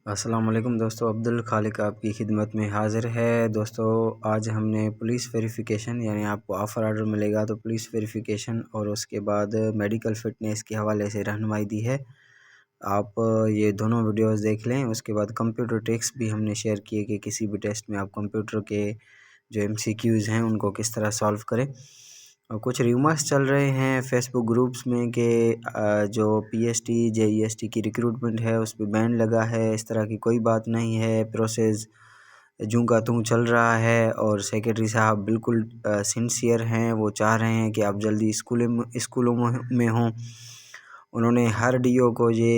السلام علیکم دوستو، عبدالخالق آپ کی خدمت میں حاضر ہے۔ دوستو آج ہم نے پولیس ویریفیکیشن یعنی آپ کو آفر آرڈر ملے گا تو پولیس ویریفیکیشن اور اس کے بعد میڈیکل فٹنس کے حوالے سے رہنمائی دی ہے۔ آپ یہ دونوں ویڈیوز دیکھ لیں۔ اس کے بعد کمپیوٹر ٹرکس بھی ہم نے شیئر کیے کہ کسی بھی ٹیسٹ میں آپ کمپیوٹر کے جو MCQs ہیں ان کو کس طرح سالو کریں۔ اور کچھ ریومرز چل رہے ہیں فیس بک گروپس میں کہ جو PST JEST کی ریکروٹمنٹ ہے اس پہ بین لگا ہے۔ اس طرح کی کوئی بات نہیں ہے، پروسیس جوں کا توں چل رہا ہے اور سیکریٹری صاحب بالکل سنسیئر ہیں۔ وہ چاہ رہے ہیں کہ آپ جلدی اسکولوں میں ہوں۔ انہوں نے ہر DO کو یہ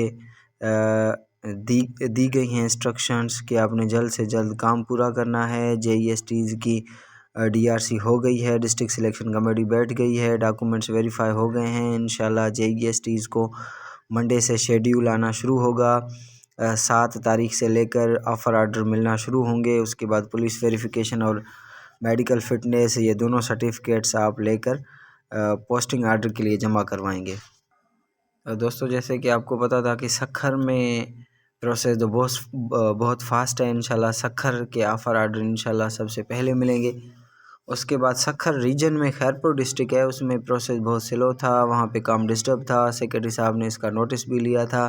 دی گئی ہیں انسٹرکشنز کہ آپ نے جلد سے جلد کام پورا کرنا ہے۔ JESTs کی DRC ہو گئی ہے، ڈسٹرکٹ سلیکشن کمیٹی بیٹھ گئی ہے، ڈاکومنٹس ویریفائی ہو گئے ہیں۔ انشاءاللہ JESTs کو منڈے سے شیڈیول آنا شروع ہوگا۔ 7 تاریخ سے لے کر آفر آرڈر ملنا شروع ہوں گے۔ اس کے بعد پولیس ویریفیکیشن اور میڈیکل فٹنس یہ دونوں سرٹیفکیٹس آپ لے کر پوسٹنگ آرڈر کے لیے جمع کروائیں گے۔ دوستو جیسے کہ آپ کو پتہ تھا کہ سکھر میں پروسیس تو بہت فاسٹ ہے۔ انشاءاللہ سکھر کے آفر آرڈر انشاءاللہ سب سے پہلے ملیں گے۔ اس کے بعد سکھر ریجن میں خیرپور ڈسٹرکٹ ہے، اس میں پروسیس بہت سلو تھا، وہاں پہ کام ڈسٹرب تھا۔ سیکریٹری صاحب نے اس کا نوٹس بھی لیا تھا۔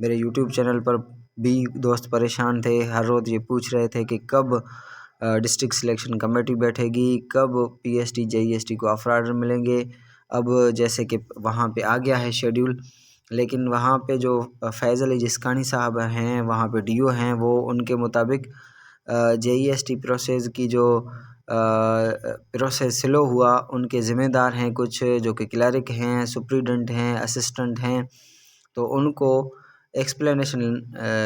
میرے YouTube چینل پر بھی دوست پریشان تھے، ہر روز یہ پوچھ رہے تھے کہ کب ڈسٹرکٹ سلیکشن کمیٹی بیٹھے گی، کب PST JEST کو آفر آرڈر ملیں گے۔ اب جیسے کہ وہاں پہ آ گیا ہے شیڈیول، لیکن وہاں پہ جو فیض علی جسکانی صاحب ہیں، وہاں پہ DO ہیں، وہ ان کے مطابق JEST پروسیس کی جو پروسیس سلو ہوا ان کے ذمہ دار ہیں کچھ جو کہ کلرک ہیں، سپریڈنٹ ہیں، اسسٹنٹ ہیں، تو ان کو ایکسپلینیشن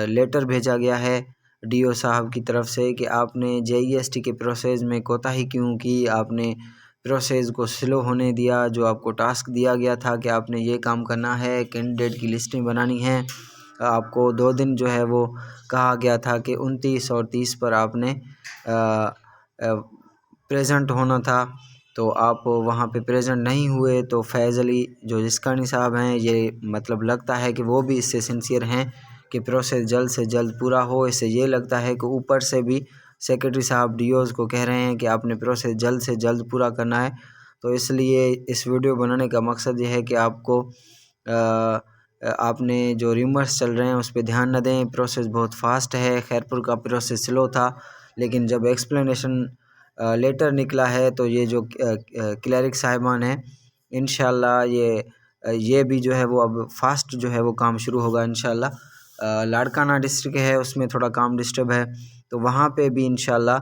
لیٹر بھیجا گیا ہے DO صاحب کی طرف سے کہ آپ نے JEST کے پروسیس میں کوتاہی کیوں کی، آپ نے پروسیس کو سلو ہونے دیا۔ جو آپ کو ٹاسک دیا گیا تھا کہ آپ نے یہ کام کرنا ہے، کینڈیڈیٹ کی لسٹیں بنانی ہیں، آپ کو 2 دن جو ہے وہ کہا گیا تھا کہ 29 اور 30 پر آپ نے پریزنٹ ہونا تھا، تو آپ وہاں پہ پریزنٹ نہیں ہوئے۔ تو فیض علی جو جسکانی صاحب ہیں، یہ مطلب لگتا ہے کہ وہ بھی اس سے سنسیئر ہیں کہ پروسیس جلد سے جلد پورا ہو۔ اس سے یہ لگتا ہے کہ اوپر سے بھی سیکریٹری صاحب DOs کو کہہ رہے ہیں کہ آپ نے پروسیس جلد سے جلد پورا کرنا ہے۔ تو اس لیے اس ویڈیو بنانے کا مقصد یہ ہے کہ آپ کو آپ نے جو ریومرز چل رہے ہیں اس پہ دھیان نہ دیں۔ پروسیس بہت فاسٹ ہے، خیرپور کا پروسیس سلو تھا، لیکن جب ایکسپلینیشن لیٹر نکلا ہے تو یہ جو کلرک صاحبان ہیں انشاءاللہ یہ بھی جو ہے وہ اب فاسٹ جو ہے وہ کام شروع ہوگا انشاءاللہ۔ لاڑکانہ ڈسٹرکٹ ہے، اس میں تھوڑا کام ڈسٹرب ہے، تو وہاں پہ بھی انشاءاللہ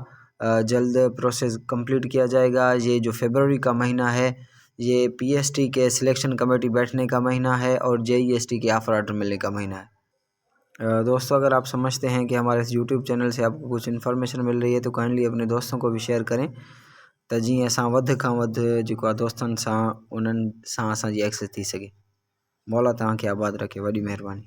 جلد پروسیس کمپلیٹ کیا جائے گا۔ یہ جو فیبروری کا مہینہ ہے یہ PST کے سلیکشن کمیٹی بیٹھنے کا مہینہ ہے اور JEST کے آفر آرڈر ملنے کا مہینہ ہے۔ دوستو اگر آپ سمجھتے ہیں کہ ہمارے اس YouTube چینل سے آپ کو کچھ انفارمیشن مل رہی ہے تو کائنڈلی اپنے دوستوں کو بھی شیئر کریں، تجیں اساں ود کھاں ود جو دوستن ساں انہن ساں اساں جی ایکسس تھی سکے۔ مولا تاں کے آباد رکھے، وڈی مہربانی۔